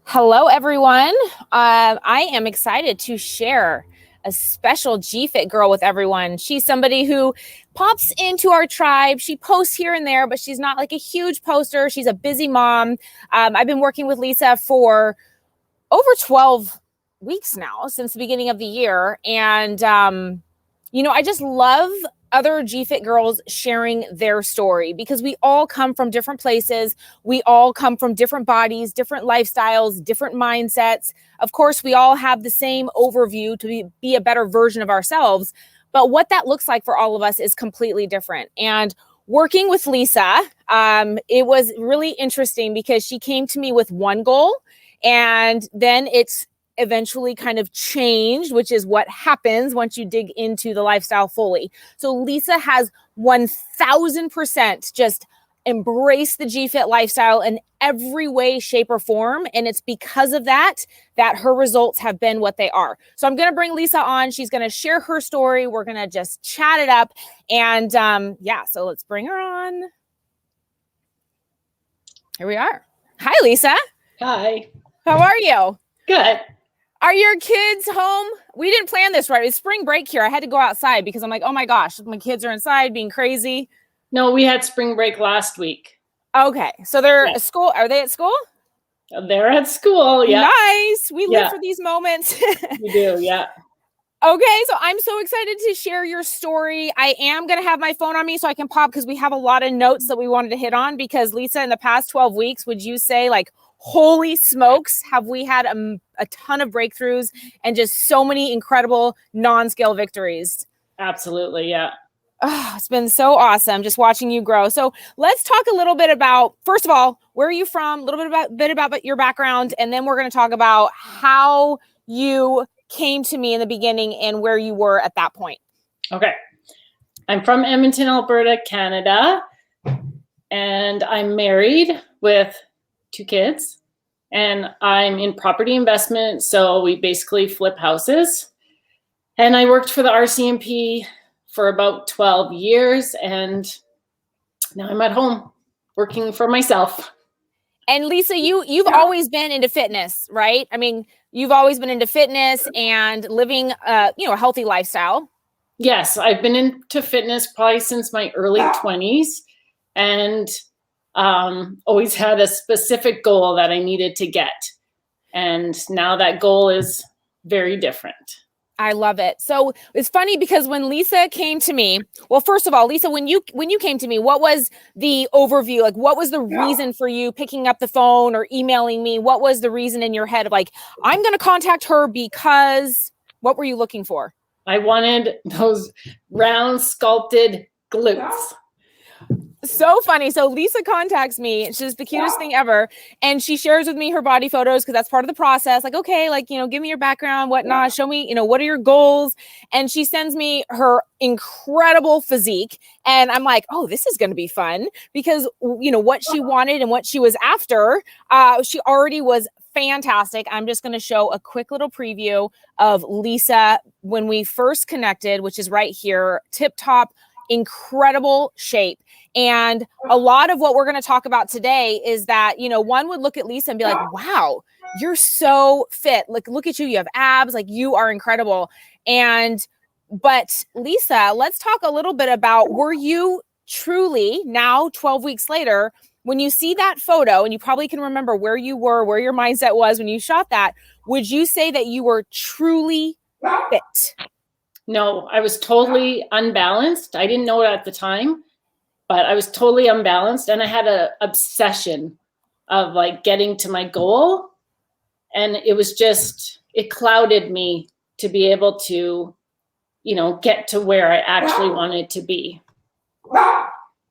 Hello, everyone. I am excited to share a special GFit girl with everyone. She's somebody who pops into our tribe. She posts here and there, but she's not like a huge poster. She's a busy mom. I've been working with Lisa for over 12 weeks now, since the beginning of the year. And, I just love other GFit girls sharing their story because we all come from different places. We all come from different bodies, different lifestyles, different mindsets. Of course, we all have the same overview to be a better version of ourselves. But what that looks like for all of us is completely different. And working with Lisa, it was really interesting because she came to me with one goal, and then it's eventually kind of changed, which is what happens once you dig into the lifestyle fully. So Lisa has 1000% just embraced the GFit lifestyle in every way, shape, or form. And it's because of that her results have been what they are. So I'm going to bring Lisa on. She's going to share her story. We're going to just chat it up. And so let's bring her on. Here we are. Hi, Lisa. Hi. How are you? Good. Are your kids home? We didn't plan this right. It's spring break here. I had to go outside because I'm like, oh my gosh, my kids are inside being crazy. No, we had spring break last week. Okay. So they're at school. Are they at school? They're at school. Yeah. Nice. We live for these moments. We do. Yeah. Okay. So I'm so excited to share your story. I am going to have my phone on me so I can pop because we have a lot of notes that we wanted to hit on because Lisa, in the past 12 weeks, would you say like, holy smokes, have we had a ton of breakthroughs and just so many incredible non-scale victories. Absolutely. Yeah. Oh, it's been so awesome just watching you grow. So let's talk a little bit about, first of all, where are you from? A little bit about your background. And then we're going to talk about how you came to me in the beginning and where you were at that point. Okay. I'm from Edmonton, Alberta, Canada. And I'm married with 2 kids. And I'm in property investment. So we basically flip houses. And I worked for the RCMP for about 12 years. And now I'm at home working for myself. And Lisa, you've always been into fitness, right? I mean, you've always been into fitness and living, a healthy lifestyle. Yes, I've been into fitness probably since my early 20s. And always had a specific goal that I needed to get. And now that goal is very different. I love it. So it's funny because when Lisa came to me, well, first of all, Lisa, when you came to me, what was the overview? Like, what was the reason for you picking up the phone or emailing me? What was the reason in your head of like, I'm going to contact her because what were you looking for? I wanted those round sculpted glutes. So funny. So Lisa contacts me. She's the cutest thing ever. And she shares with me her body photos because that's part of the process. Like, okay, like, give me your background, whatnot. Show me, what are your goals? And she sends me her incredible physique. And I'm like, oh, this is going to be fun because, what she wanted and what she was after, she already was fantastic. I'm just going to show a quick little preview of Lisa when we first connected, which is right here, tip top, incredible shape. And a lot of what we're going to talk about today is that, one would look at Lisa and be like, wow, you're so fit. Like, look at you. You have abs. Like, you are incredible. But Lisa, let's talk a little bit about, were you truly now 12 weeks later, when you see that photo and you probably can remember where you were, where your mindset was when you shot that, would you say that you were truly fit? No, I was totally unbalanced. I didn't know it at the time, but I was totally unbalanced. And I had an obsession of like getting to my goal. And it was it clouded me to be able to, get to where I actually wanted to be.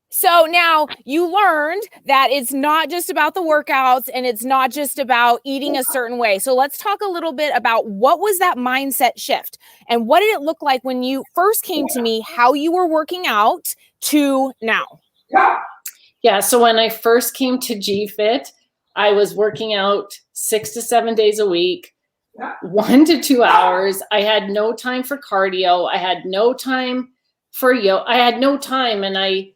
So now you learned that it's not just about the workouts and it's not just about eating a certain way. So let's talk a little bit about what was that mindset shift and what did it look like when you first came to me, how you were working out to now? Yeah. So when I first came to GFit, I was working out 6 to 7 days a week, 1 to 2 hours. I had no time for cardio. I had no time for yoga. I had no time. And I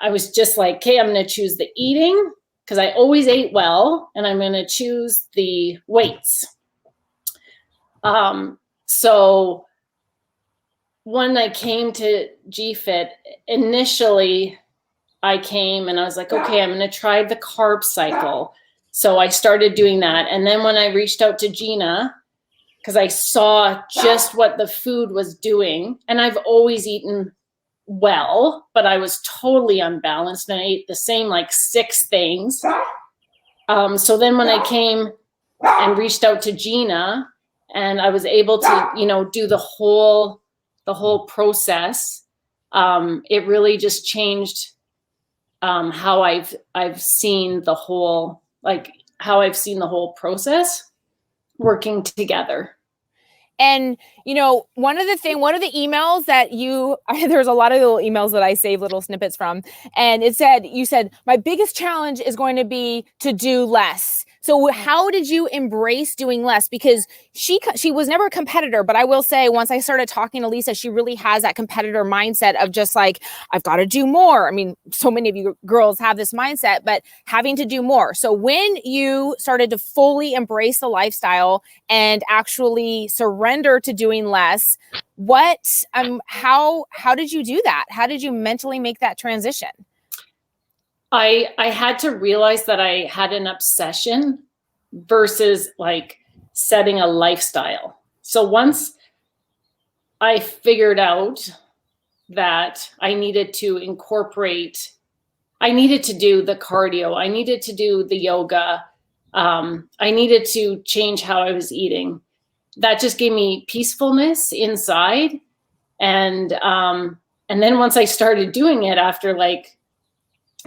was just like, okay, I'm going to choose the eating because I always ate well, and I'm going to choose the weights. So when I came to GFit, initially I came and I was like, okay, I'm going to try the carb cycle. So I started doing that. And then when I reached out to Gina, because I saw just what the food was doing, and I've always eaten well, but I was totally unbalanced and I ate the same like 6 things. So then when I came and reached out to Gina, and I was able to, do the whole process, it really just changed how I've seen the whole process working together. And, one of the emails that there's a lot of little emails that I save little snippets from. And you said, my biggest challenge is going to be to do less. So how did you embrace doing less? Because she was never a competitor, but I will say once I started talking to Lisa, she really has that competitor mindset of just like, I've got to do more. I mean, so many of you girls have this mindset, but having to do more. So when you started to fully embrace the lifestyle and actually surrender to doing less, how did you do that? How did you mentally make that transition? I had to realize that I had an obsession versus like setting a lifestyle. So once I figured out that I needed to do the cardio, I needed to do the yoga, I needed to change how I was eating. That just gave me peacefulness inside. And then once I started doing it after like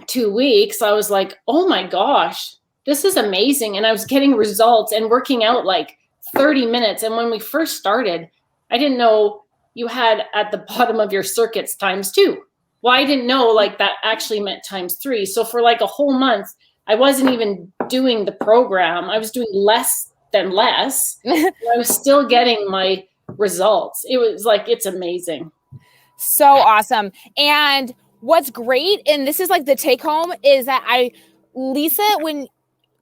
2 weeks, I was like, oh my gosh, this is amazing. And I was getting results and working out like 30 minutes. And when we first started, I didn't know you had at the bottom of your circuits ×2. Well, I didn't know like that actually meant ×3. So for like a whole month, I wasn't even doing the program. I was doing less than less. I was still getting my results. It was like, it's amazing. So awesome. And what's great, and this is like the take home, is that Lisa,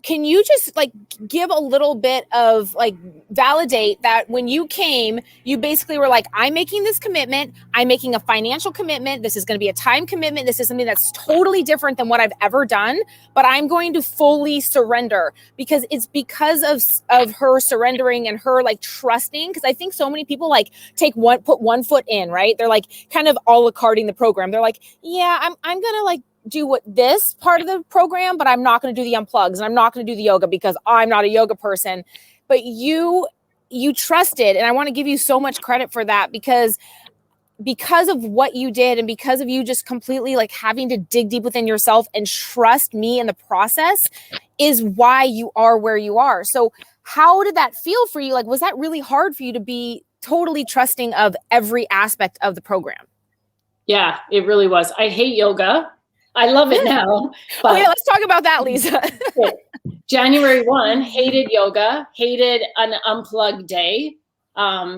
can you just like give a little bit of like validate that when you came, you basically were like, I'm making this commitment. I'm making a financial commitment. This is going to be a time commitment. This is something that's totally different than what I've ever done, but I'm going to fully surrender because it's because of her surrendering and her like trusting. Cause I think so many people like put one foot in, right? They're like kind of a la carting the program. They're like, yeah, I'm going to like do this part of the program, but I'm not going to do the unplugs and I'm not going to do the yoga because I'm not a yoga person. But you trusted, and I want to give you so much credit for that because of what you did and because of you just completely like having to dig deep within yourself and trust me in the process is why you are where you are. So how did that feel for you? Like, was that really hard for you to be totally trusting of every aspect of the program? Yeah, it really was. I hate yoga. I love it now. But okay, let's talk about that, Lisa. January 1, hated yoga, hated an unplugged day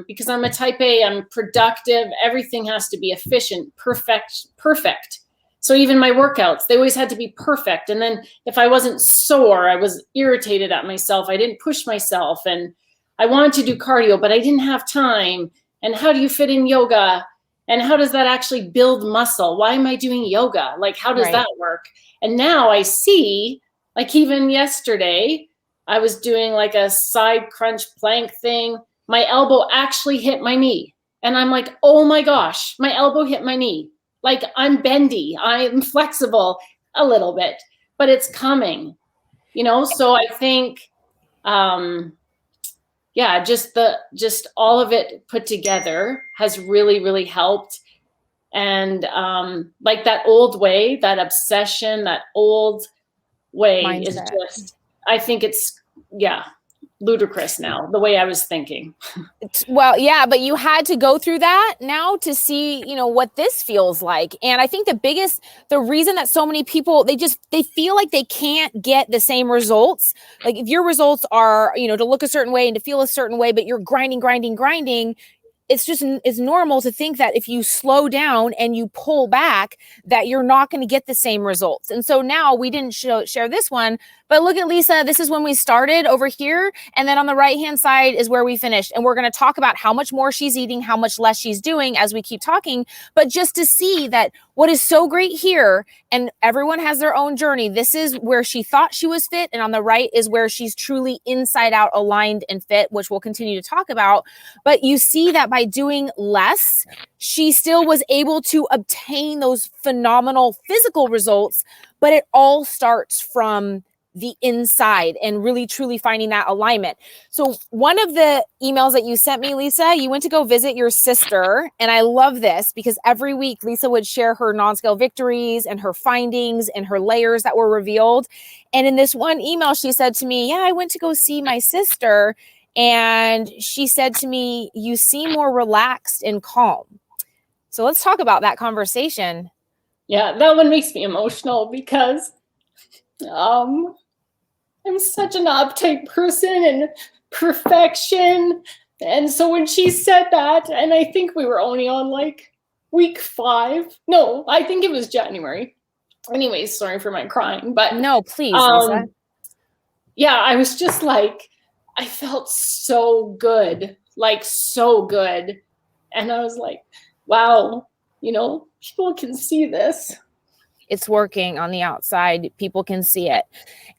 because I'm a type A, I'm productive. Everything has to be efficient, perfect. So even my workouts, they always had to be perfect. And then if I wasn't sore, I was irritated at myself. I didn't push myself and I wanted to do cardio, but I didn't have time. And how do you fit in yoga? And how does that actually build muscle? Why am I doing yoga? Like, how does that work? And now I see, like even yesterday, I was doing like a side crunch plank thing. My elbow actually hit my knee. And I'm like, oh my gosh, my elbow hit my knee. Like I'm bendy, I'm flexible a little bit, but it's coming, So I think, just all of it put together has really, really helped. And like that old way, that obsession, that old way mindset is just, I think it's, ludicrous now, the way I was thinking. Well, yeah, but you had to go through that now to see, what this feels like. And I think the reason that so many people, they feel like they can't get the same results. Like if your results are, to look a certain way and to feel a certain way, but you're grinding, it's normal to think that if you slow down and you pull back, that you're not going to get the same results. And so now we didn't share this one, but look at Lisa. This is when we started over here. And then on the right-hand side is where we finished. And we're going to talk about how much more she's eating, how much less she's doing as we keep talking. But just to see that what is so great here, and everyone has their own journey. This is where she thought she was fit. And on the right is where she's truly inside out aligned and fit, which we'll continue to talk about. But you see that by doing less, she still was able to obtain those phenomenal physical results. But it all starts from the inside and really truly finding that alignment. So one of the emails that you sent me, Lisa, you went to go visit your sister. And I love this because every week Lisa would share her non-scale victories and her findings and her layers that were revealed. And in this one email, she said to me, yeah, I went to go see my sister. And she said to me, you seem more relaxed and calm. So let's talk about that conversation. Yeah, that one makes me emotional because I'm such an uptight person and perfection. And so when she said that, and I think we were only on like week 5. No, I think it was January. Anyways, sorry for my crying, but no, please, Lisa. Yeah, I was just like, I felt so good, like so good. And I was like, wow, people can see this. It's working on the outside. People can see it.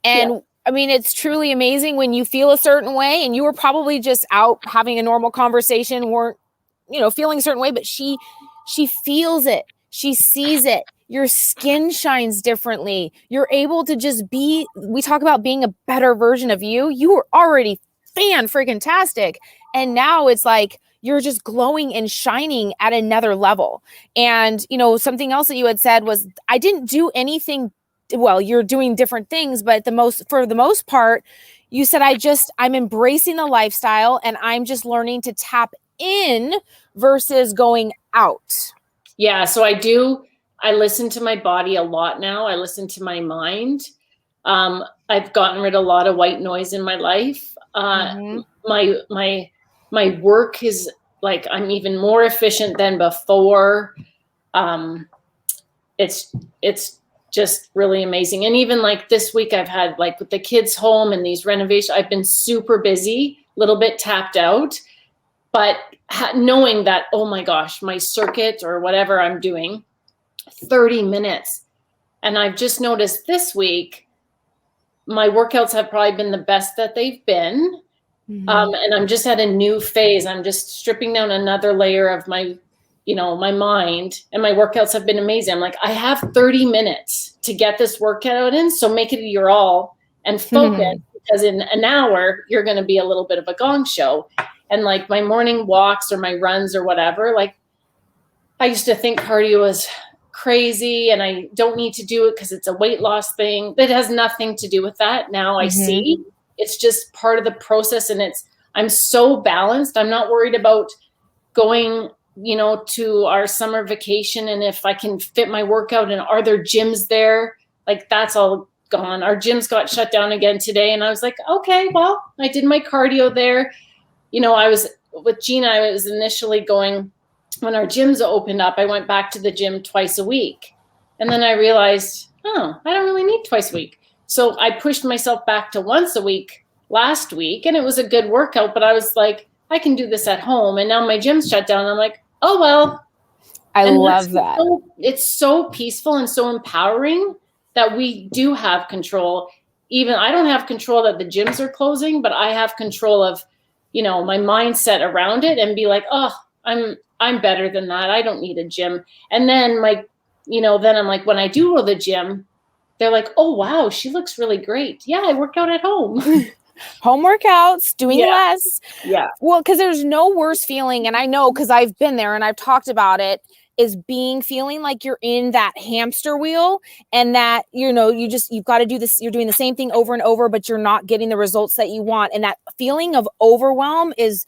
And yeah. I mean, it's truly amazing when you feel a certain way and you were probably just out having a normal conversation, weren't, feeling a certain way, but she feels it. She sees it. Your skin shines differently. You're able to just be, we talk about being a better version of you. You were already fan-freaking-tastic. And now it's like, you're just glowing and shining at another level. And, something else that you had said was, I didn't do anything. Well, you're doing different things, but for the most part, you said, I'm embracing the lifestyle and I'm just learning to tap in versus going out. Yeah. So I listen to my body a lot now. I listen to my mind. I've gotten rid of a lot of white noise in my life. My work is like, I'm even more efficient than before. It's just really amazing. And even like this week I've had like with the kids home and these renovations, I've been super busy, a little bit tapped out, but knowing that, oh my gosh, my circuit or whatever I'm doing, 30 minutes. And I've just noticed this week, my workouts have probably been the best that they've been. And I'm just at a new phase. I'm just stripping down another layer of my mind, and my workouts have been amazing. I'm like, I have 30 minutes to get this workout in. So make it your all and focus because in an hour, you're going to be a little bit of a gong show. And like my morning walks or my runs or whatever, like I used to think cardio was crazy and I don't need to do it because it's a weight loss thing. That has nothing to do with that. Now I see it's just part of the process, and I'm so balanced. I'm not worried about going to our summer vacation and if I can fit my workout and are there gyms there, like that's all gone. Our gyms got shut down again today. And I was like, okay, well, I did my cardio there. I was with Gina, I was initially going, when our gyms opened up, I went back to the gym twice a week. And then I realized, I don't really need twice a week. So I pushed myself back to once a week last week, and it was a good workout, but I was like, I can do this at home. And now my gym's shut down. I'm like, oh, well. I love that. It's so peaceful and so empowering that we do have control. Even I don't have control that the gyms are closing, but I have control of, my mindset around it and be like, oh, I'm better than that. I don't need a gym. And then then I'm like, when I do go to the gym, they're like, oh, wow, she looks really great. Yeah, I work out at home. Home workouts, doing less. Yeah. Well, because there's no worse feeling. And I know because I've been there and I've talked about it, is feeling like you're in that hamster wheel and that, you've got to do this. You're doing the same thing over and over, but you're not getting the results that you want. And that feeling of overwhelm is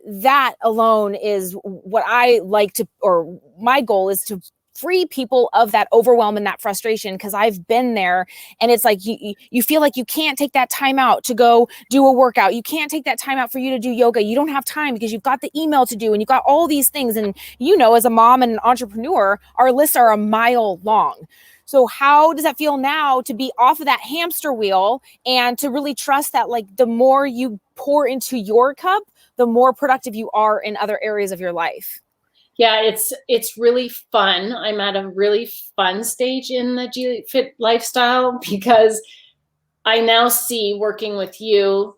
that alone is what I like to, or my goal is to free people of that overwhelm and that frustration, because I've been there. And it's like you feel like you can't take that time out to go do a workout. You can't take that time out for you to do yoga. You don't have time because you've got the email to do and you've got all these things. And as a mom and an entrepreneur, our lists are a mile long. So how does that feel now to be off of that hamster wheel and to really trust that, like, the more you pour into your cup, the more productive you are in other areas of your life? Yeah, it's really fun. I'm at a really fun stage in the GFit lifestyle because I now see, working with you,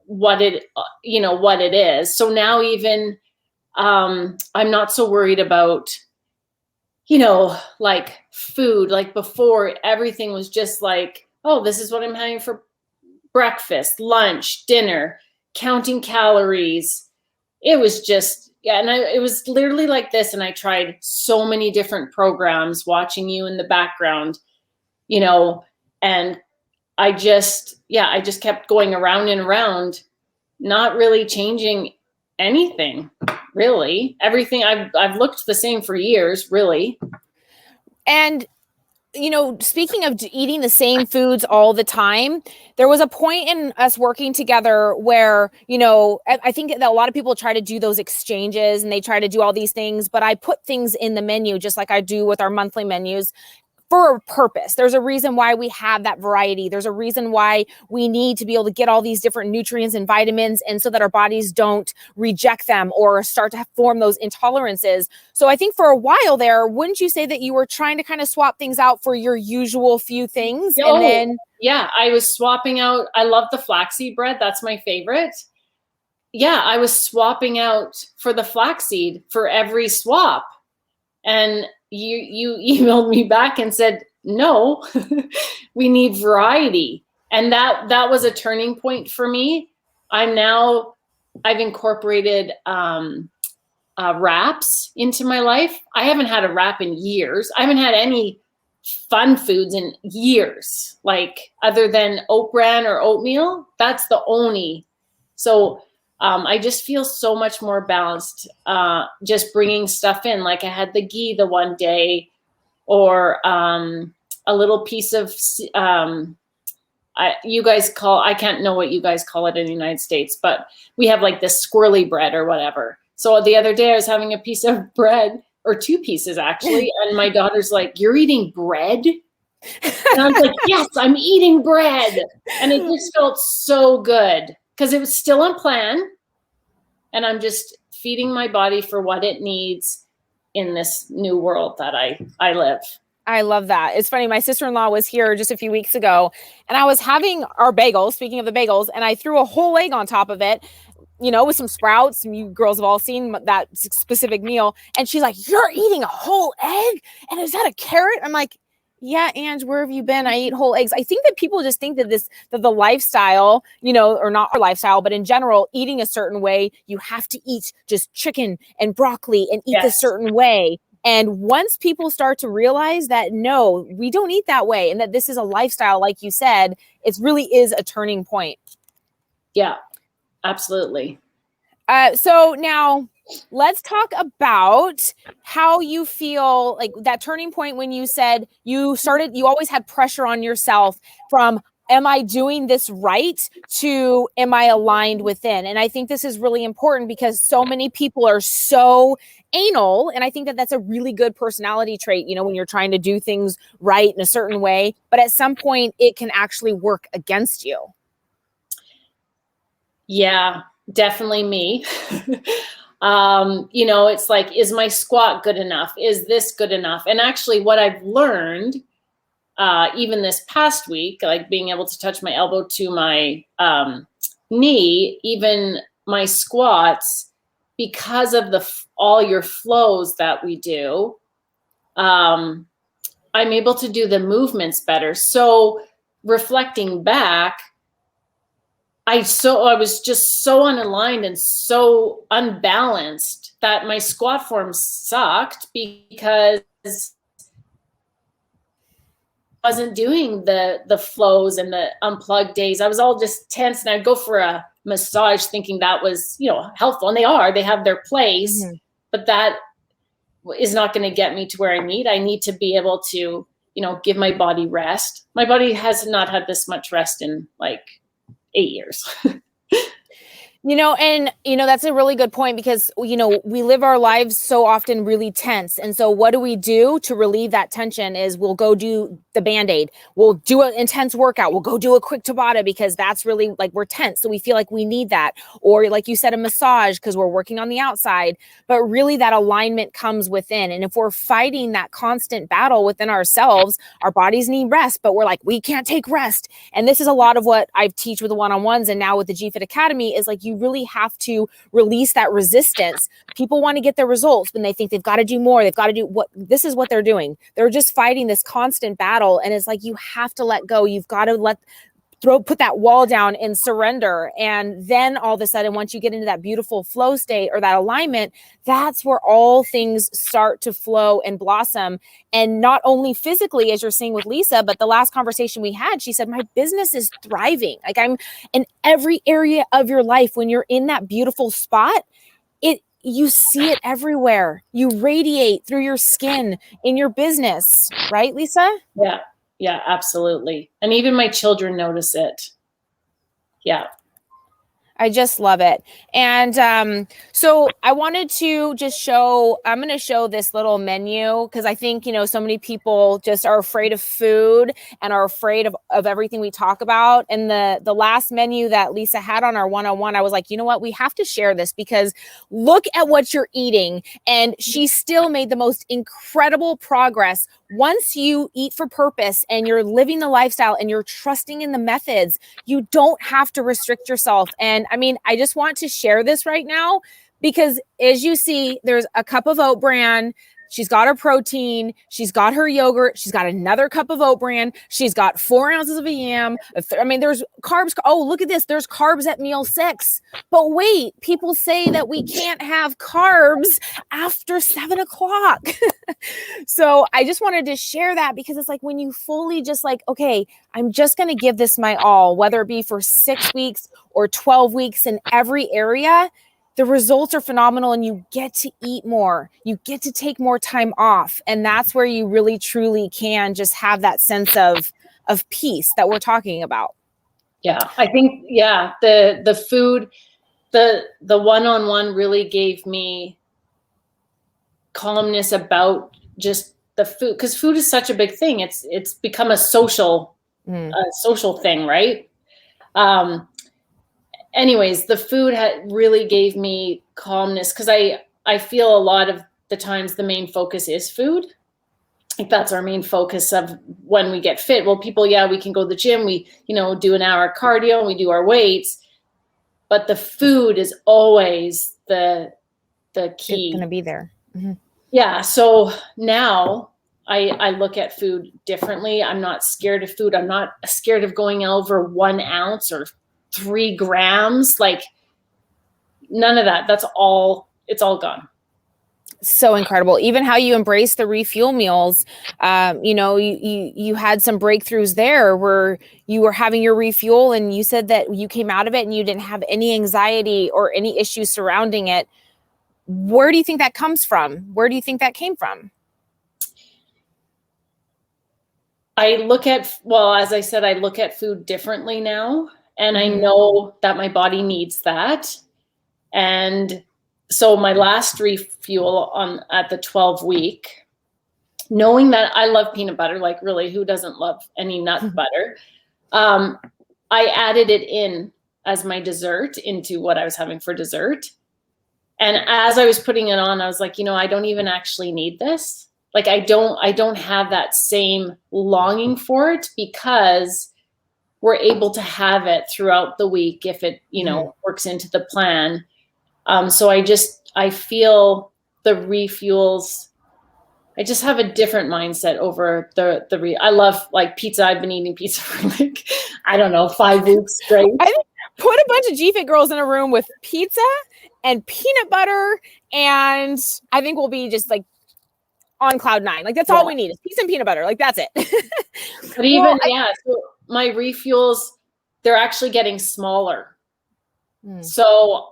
what it is. So now even I'm not so worried about, like food. Like before, everything was just like, oh, this is what I'm having for breakfast, lunch, dinner, counting calories. It was just, yeah. And it was literally like this. And I tried so many different programs, watching you in the background, and I just kept going around and around, not really changing anything, really. Everything I've looked the same for years, really. And speaking of eating the same foods all the time, there was a point in us working together where, I think that a lot of people try to do those exchanges and they try to do all these things, but I put things in the menu just like I do with our monthly menus for a purpose. There's a reason why we have that variety. There's a reason why we need to be able to get all these different nutrients and vitamins, and so that our bodies don't reject them or start to form those intolerances. So I think for a while there, wouldn't you say that you were trying to kind of swap things out for your usual few things? Oh, and then yeah, I was swapping out. I love the flaxseed bread. That's my favorite. Yeah, I was swapping out for the flaxseed for every swap. And you emailed me back and said, no, we need variety. And that was a turning point for me. I've incorporated wraps into my life. I haven't had a wrap in years. I haven't had any fun foods in years, like other than oat bran or oatmeal. That's the only. So I just feel so much more balanced, just bringing stuff in. Like I had the ghee the one day, or a little piece of, I can't know what you guys call it in the United States, but we have like this squirrely bread or whatever. So the other day I was having a piece of bread, or two pieces actually, and my daughter's like, "You're eating bread?" And I was like, "Yes, I'm eating bread." And it just felt so good, because it was still on plan, and I'm just feeding my body for what it needs in this new world that I live. I love that. It's funny. My sister-in-law was here just a few weeks ago, and I was having our bagels, speaking of the bagels, and I threw a whole egg on top of it, with some sprouts. You girls have all seen that specific meal. And she's like, "You're eating a whole egg? And is that a carrot?" I'm like, "Yeah, Ange, where have you been? I eat whole eggs." I think that people just think that the lifestyle, or not our lifestyle, but in general, eating a certain way, you have to eat just chicken and broccoli and eat a certain way. And once people start to realize that, no, we don't eat that way, and that this is a lifestyle, like you said, it really is a turning point. Yeah, absolutely. So now let's talk about how you feel, like that turning point when you said you always had pressure on yourself from, am I doing this right, to am I aligned within? And I think this is really important because so many people are so anal. And I think that that's a really good personality trait, when you're trying to do things right in a certain way, but at some point it can actually work against you. Yeah, definitely me. It's like, is my squat good enough? Is this good enough? And actually what I've learned, even this past week, like being able to touch my elbow to my knee, even my squats, because of all your flows that we do, I'm able to do the movements better. So reflecting back, I was just so unaligned and so unbalanced that my squat form sucked, because I wasn't doing the flows and the unplugged days. I was all just tense, and I'd go for a massage thinking that was, helpful. And they have their place, but that is not going to get me to where I need. I need to be able to, give my body rest. My body has not had this much rest in like 8 years. And that's a really good point because, we live our lives so often really tense. And so what do we do to relieve that tension is we'll go do the Band-Aid. We'll do an intense workout. We'll go do a quick Tabata because that's really like we're tense. So we feel like we need that. Or like you said, a massage because we're working on the outside. But really that alignment comes within. And if we're fighting that constant battle within ourselves, our bodies need rest, but we're like, we can't take rest. And this is a lot of what I teach with the one-on-ones and now with the GFit Academy is like you really have to release that resistance. People want to get their results when they think they've got to do more. They've got to do this is what they're doing. They're just fighting this constant battle. And it's like, you have to let go. You've got to put that wall down and surrender. And then all of a sudden, once you get into that beautiful flow state or that alignment, that's where all things start to flow and blossom. And not only physically, as you're seeing with Lisa, but the last conversation we had, she said, my business is thriving. Like I'm in every area of your life. When you're in that beautiful spot, you see it everywhere. You radiate through your skin in your business, right, Lisa? Yeah. Yeah, absolutely. And even my children notice it. Yeah. I just love it. And so I wanted to just I'm going to show this little menu because I think, so many people just are afraid of food and are afraid of everything we talk about. And the last menu that Lisa had on our one-on-one, I was like, you know what, we have to share this because look at what you're eating. And she still made the most incredible progress. Once you eat for purpose and you're living the lifestyle and you're trusting in the methods, you don't have to restrict yourself. And I mean, I just want to share this right now because as you see, there's a cup of oat bran. She's got her protein. She's got her yogurt. She's got another cup of oat bran. She's got 4 ounces of a yam. There's carbs. Oh, look at this. There's carbs at meal 6. But wait, people say that we can't have carbs after 7 o'clock. So I just wanted to share that because it's like when you fully just like, okay, I'm just going to give this my all, whether it be for 6 weeks or 12 weeks in every area, the results are phenomenal and you get to eat more. You get to take more time off. And that's where you really, truly can just have that sense of peace that we're talking about. Yeah, I think, the food, the one-on-one really gave me calmness about just the food, because food is such a big thing. It's become a social thing, right? Anyways, the food really gave me calmness because I feel a lot of the times the main focus is food. Like that's our main focus of when we get fit. Well, people, we can go to the gym. We, do an hour cardio and we do our weights, but the food is always the key. It's going to be there. Mm-hmm. Yeah. So now I look at food differently. I'm not scared of food. I'm not scared of going over 1 ounce or 3 grams, like none of that. It's all gone. So incredible. Even how you embrace the refuel meals. You had some breakthroughs there where you were having your refuel and you said that you came out of it and you didn't have any anxiety or any issues surrounding it. Where do you think that comes from? Where do you think that came from? As I said, I look at food differently now. And I know that my body needs that. And so my last refuel at the 12-week, knowing that I love peanut butter, like really, who doesn't love any nut butter? I added it in as my dessert into what I was having for dessert. And as I was putting it on, I was like, I don't even actually need this. Like I don't have that same longing for it because we're able to have it throughout the week if it, works into the plan. So I feel the refuels, I just have a different mindset over I love like pizza. I've been eating pizza for 5 weeks straight. I think put a bunch of GFit girls in a room with pizza and peanut butter. And I think we'll be just like on cloud 9. Like that's all we need is pizza and peanut butter. Like that's it. But even, so my refuels, they're actually getting smaller. So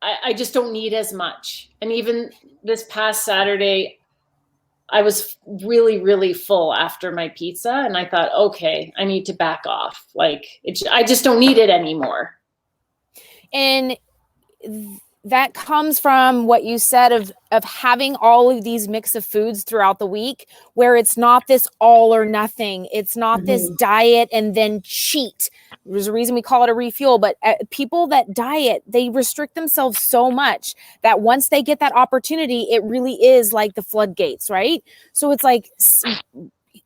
I just don't need as much. And even this past Saturday, I was really, really full after my pizza, and I thought, okay, I need to back off. Like, I just don't need it anymore. And that comes from what you said of having all of these mix of foods throughout the week, where it's not this all or nothing. It's not this diet and then cheat. There's a reason we call it a refuel, but people that diet, they restrict themselves so much that once they get that opportunity, it really is like the floodgates, right? So it's like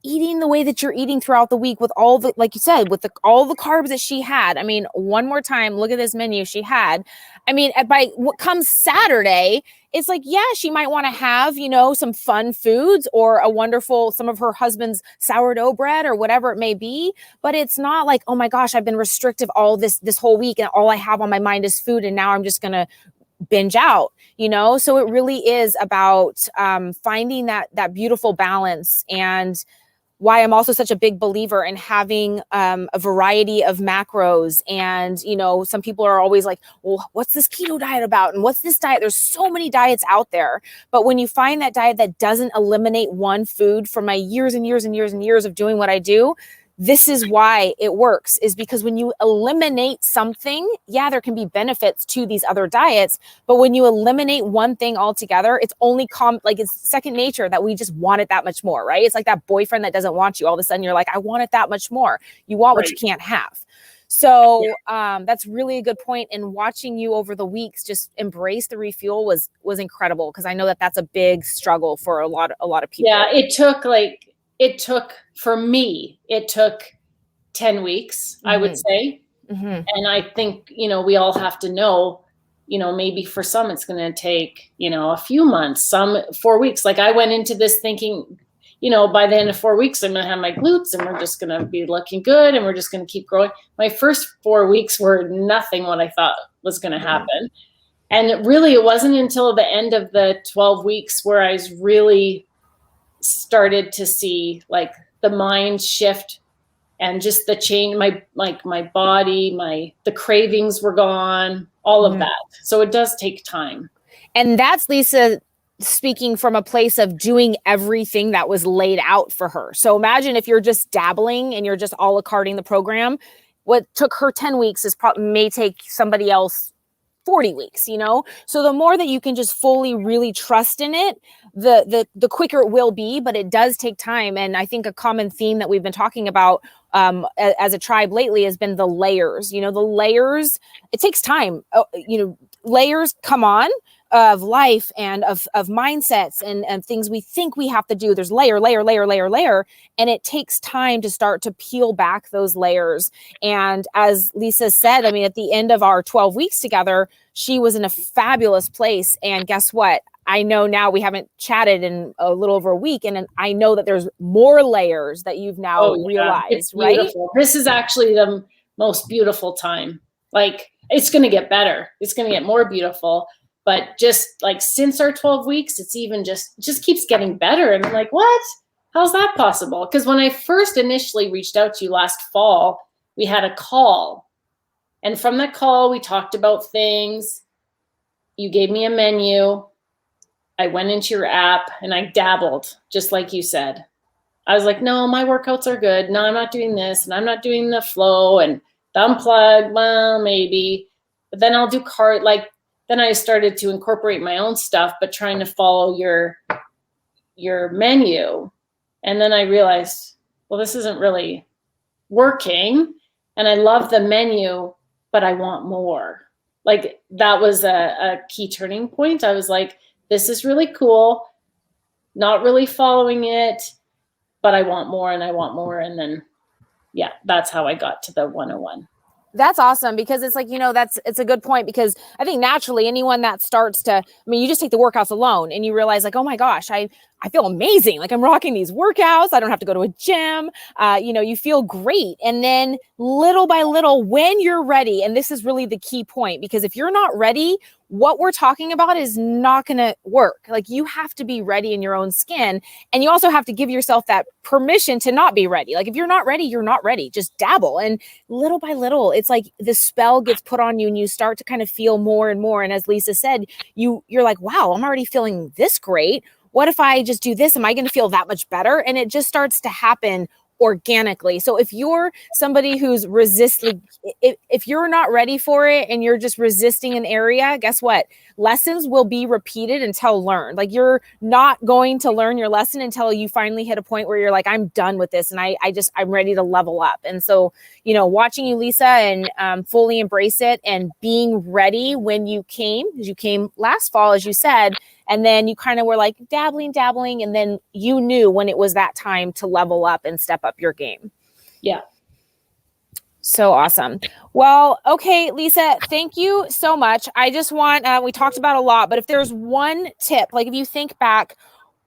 eating the way that you're eating throughout the week with all the, like you said, with all the carbs that she had. I mean, one more time, look at this menu she had. I mean, by what comes Saturday, it's like, yeah, she might want to have, some fun foods or some of her husband's sourdough bread or whatever it may be. But it's not like, oh my gosh, I've been restrictive all this whole week and all I have on my mind is food. And now I'm just going to binge out, So it really is about finding that beautiful balance, and why I'm also such a big believer in having a variety of macros. And, some people are always like, well, what's this keto diet about? And what's this diet? There's so many diets out there. But when you find that diet that doesn't eliminate one food from my years and years and years and years of doing what I do, this is why it works, is because when you eliminate something, yeah, there can be benefits to these other diets, but when you eliminate one thing altogether, it's only it's second nature that we just want it that much more, right? It's like that boyfriend that doesn't want you. All of a sudden you're like, I want it that much more. You want what you can't have. So that's really a good point. And watching you over the weeks just embrace the refuel was incredible, because I know that that's a big struggle for a lot of people. Yeah, for me, it took 10 weeks, I would say. And I think, we all have to know, maybe for some it's going to take, a few months, some 4 weeks. Like, I went into this thinking, by the end of 4 weeks, I'm going to have my glutes and we're just going to be looking good and we're just going to keep growing. My first 4 weeks were nothing what I thought was going to happen. And it wasn't until the end of the 12 weeks where I was really started to see like the mind shift and just the change, my body, the cravings were gone, all of that. So it does take time. And that's Lisa speaking from a place of doing everything that was laid out for her. So imagine if you're just dabbling and you're just a la carting the program, what took her 10 weeks may take somebody else 40 weeks, So the more that you can just fully really trust in it, the quicker it will be, but it does take time. And I think a common theme that we've been talking about as a tribe lately has been the layers. The layers, it takes time. Layers come on of life and of mindsets and things we think we have to do. There's layer. And it takes time to start to peel back those layers. And as Lisa said, I mean, at the end of our 12 weeks together, she was in a fabulous place. And guess what? I know now we haven't chatted in a little over a week, and I know that there's more layers that you've now realized, right? This is actually the most beautiful time. Like, it's going to get better. It's going to get more beautiful. But just like since our 12 weeks, it's even just keeps getting better. And I'm like, what? How's that possible? Because when I first initially reached out to you last fall, we had a call. And from that call, we talked about things. You gave me a menu. I went into your app and I dabbled, just like you said. I was like, no, my workouts are good. No, I'm not doing this. And I'm not doing the flow and the unplug. Well, maybe. But then I'll do then I started to incorporate my own stuff, but trying to follow your menu. And then I realized, well, this isn't really working. And I love the menu, but I want more. Like, that was a key turning point. I was like, this is really cool. Not really following it, but I want more and I want more. And then, yeah, that's how I got to the 101. That's awesome, because it's like, it's a good point, because I think naturally anyone that starts to, I mean, you just take the workouts alone and you realize like, oh my gosh, I I feel amazing. Like I'm rocking these workouts. I don't have to go to a gym. You feel great. And then little by little, when you're ready, and this is really the key point, because if you're not ready, what we're talking about is not going to work. Like you have to be ready in your own skin. And you also have to give yourself that permission to not be ready. Like if you're not ready, you're not ready. Just dabble. And little by little, it's like the spell gets put on you and you start to kind of feel more and more. And as Lisa said, you're like, wow, I'm already feeling this great. What if I just do this? Am I going to feel that much better? And it just starts to happen organically. So if you're somebody who's resisting, if you're not ready for it and you're just resisting an area, guess what? Lessons will be repeated until learned. Like you're not going to learn your lesson until you finally hit a point where you're like, I'm done with this. And I'm ready to level up. And so, watching you, Lisa, and fully embrace it and being ready when you came, because you came last fall, as you said, and then you kind of were like dabbling. And then you knew when it was that time to level up and step up your game. Yeah. So awesome. Well, okay, Lisa, thank you so much. I just want, we talked about a lot, but if there's one tip, like if you think back,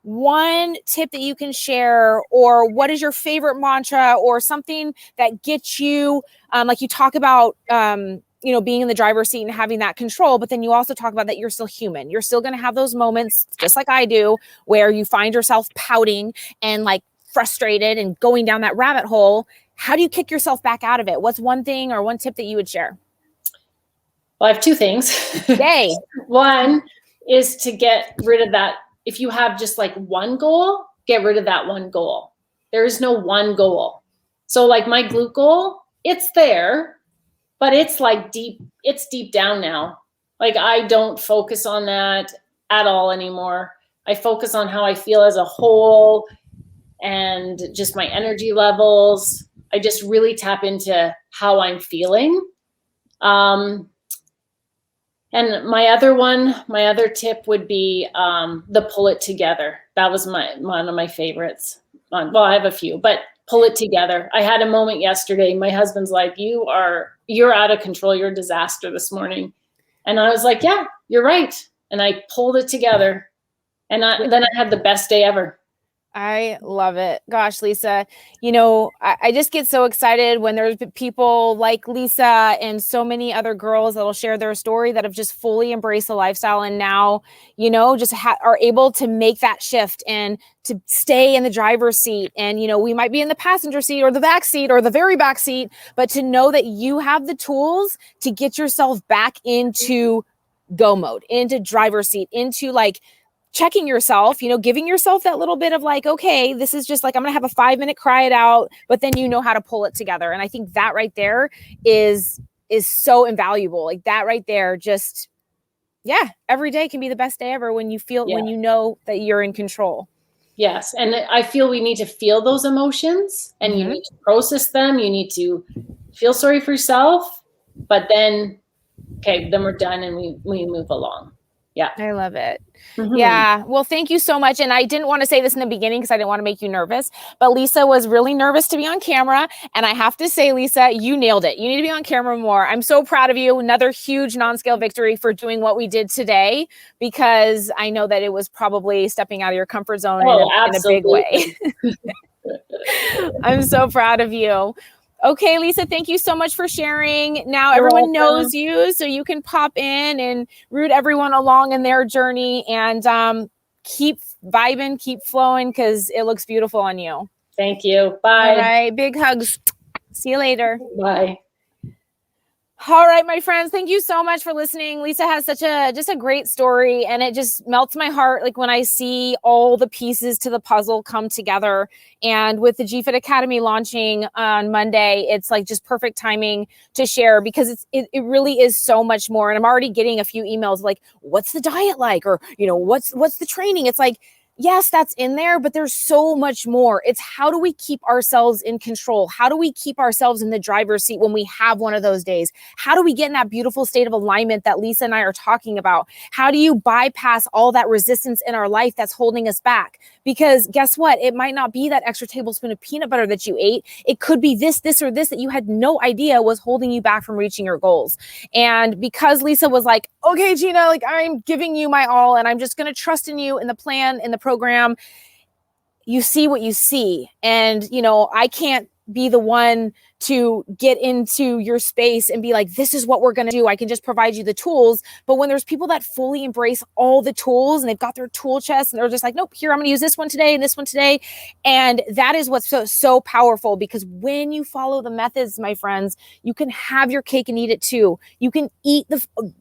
one tip that you can share, or what is your favorite mantra, or something that gets you, like you talk about, being in the driver's seat and having that control, but then you also talk about that you're still human. You're still going to have those moments, just like I do, where you find yourself pouting and like frustrated and going down that rabbit hole. How do you kick yourself back out of it? What's one thing or one tip that you would share? Well, I have two things. Yay. One is to get rid of that. If you have just like one goal, get rid of that one goal. There is no one goal. So like my glute goal, it's there, but it's like it's deep down now. Like I don't focus on that at all anymore. I focus on how I feel as a whole and just my energy levels. I just really tap into how I'm feeling. And my other tip would be the pull it together. That was one of my favorites. Well, I have a few, but pull it together. I had a moment yesterday. My husband's like, you're out of control. You're a disaster this morning. And I was like, yeah, you're right. And I pulled it together. And then I had the best day ever. I love it. Gosh, Lisa, I just get so excited when there's people like Lisa and so many other girls that'll share their story that have just fully embraced the lifestyle and now, just are able to make that shift and to stay in the driver's seat. And, we might be in the passenger seat or the back seat or the very back seat, but to know that you have the tools to get yourself back into go mode, into driver's seat, into like checking yourself, giving yourself that little bit of like, okay, this is just like, I'm going to have a 5-minute cry it out, but then how to pull it together. And I think that right there is so invaluable. Like that right there, just, yeah, every day can be the best day ever when you feel, when you know that you're in control. Yes. And I feel we need to feel those emotions and you need to process them. You need to feel sorry for yourself, but then, okay, then we're done and we move along. Yeah. I love it. Mm-hmm. Yeah. Well, thank you so much. And I didn't want to say this in the beginning because I didn't want to make you nervous, but Lisa was really nervous to be on camera. And I have to say, Lisa, you nailed it. You need to be on camera more. I'm so proud of you. Another huge non-scale victory for doing what we did today, because I know that it was probably stepping out of your comfort zone in a big way. I'm so proud of you. Okay, Lisa, thank you so much for sharing. Now everyone knows you, so you can pop in and root everyone along in their journey and keep vibing, keep flowing, because it looks beautiful on you. Thank you. Bye. All right, big hugs. See you later. Bye. All right, my friends, thank you so much for listening. Lisa has just a great story, and it just melts my heart like when I see all the pieces to the puzzle come together. And with the GFit Academy launching on Monday, it's like just perfect timing to share, because it really is so much more. And I'm already getting a few emails like, what's the diet like? Or, what's the training? It's like, yes, that's in there, but there's so much more. It's how do we keep ourselves in control? How do we keep ourselves in the driver's seat when we have one of those days? How do we get in that beautiful state of alignment that Lisa and I are talking about? How do you bypass all that resistance in our life that's holding us back? Because guess what? It might not be that extra tablespoon of peanut butter that you ate. It could be this, or this that you had no idea was holding you back from reaching your goals. And because Lisa was like, okay, Gina, like I'm giving you my all, and I'm just going to trust in you, in the plan, in the program, you see what you see. And, you know, I can't be the one to get into your space and be like, this is what we're going to do. I can just provide you the tools. But when there's people that fully embrace all the tools and they've got their tool chest and they're just like, nope, here, I'm going to use this one today and this one today. And that is what's so powerful, because when you follow the methods, my friends, you can have your cake and eat it too. You can eat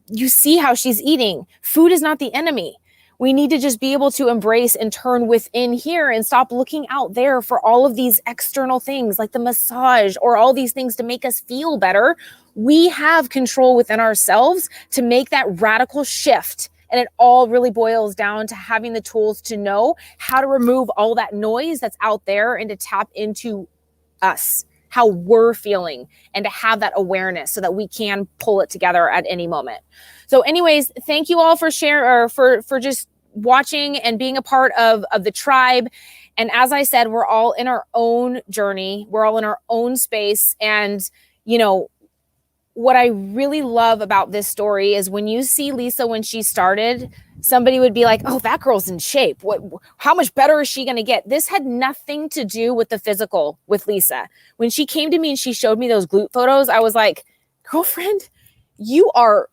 you see how she's eating. Food is not the enemy. We need to just be able to embrace and turn within here and stop looking out there for all of these external things like the massage or all these things to make us feel better. We have control within ourselves to make that radical shift. And it all really boils down to having the tools to know how to remove all that noise that's out there and to tap into us, how we're feeling, and to have that awareness so that we can pull it together at any moment. So anyways, thank you all for sharing, or for just watching and being a part of the tribe. And as I said, we're all in our own journey. We're all in our own space. And, you know, what I really love about this story is when you see Lisa when she started, somebody would be like, oh, that girl's in shape. How much better is she going to get? This had nothing to do with the physical with Lisa. When she came to me and she showed me those glute photos, I was like, girlfriend, you are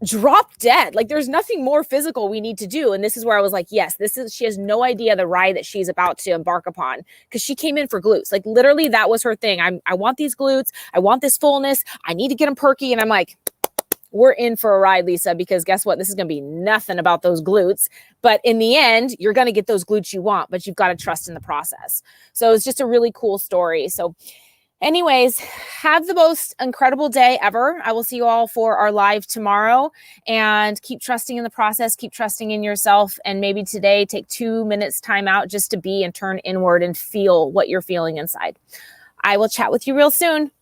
drop dead. Like, there's nothing more physical we need to do. And this is where I was like, yes, she has no idea the ride that she's about to embark upon, because she came in for glutes. Like, literally that was her thing. I want these glutes. I want this fullness. I need to get them perky. And I'm like, we're in for a ride, Lisa, because guess what? This is going to be nothing about those glutes. But in the end, you're going to get those glutes you want, but you've got to trust in the process. So it's just a really cool story. So anyways, have the most incredible day ever. I will see you all for our live tomorrow, and keep trusting in the process, keep trusting in yourself. And maybe today, take 2 minutes time out just to be and turn inward and feel what you're feeling inside. I will chat with you real soon.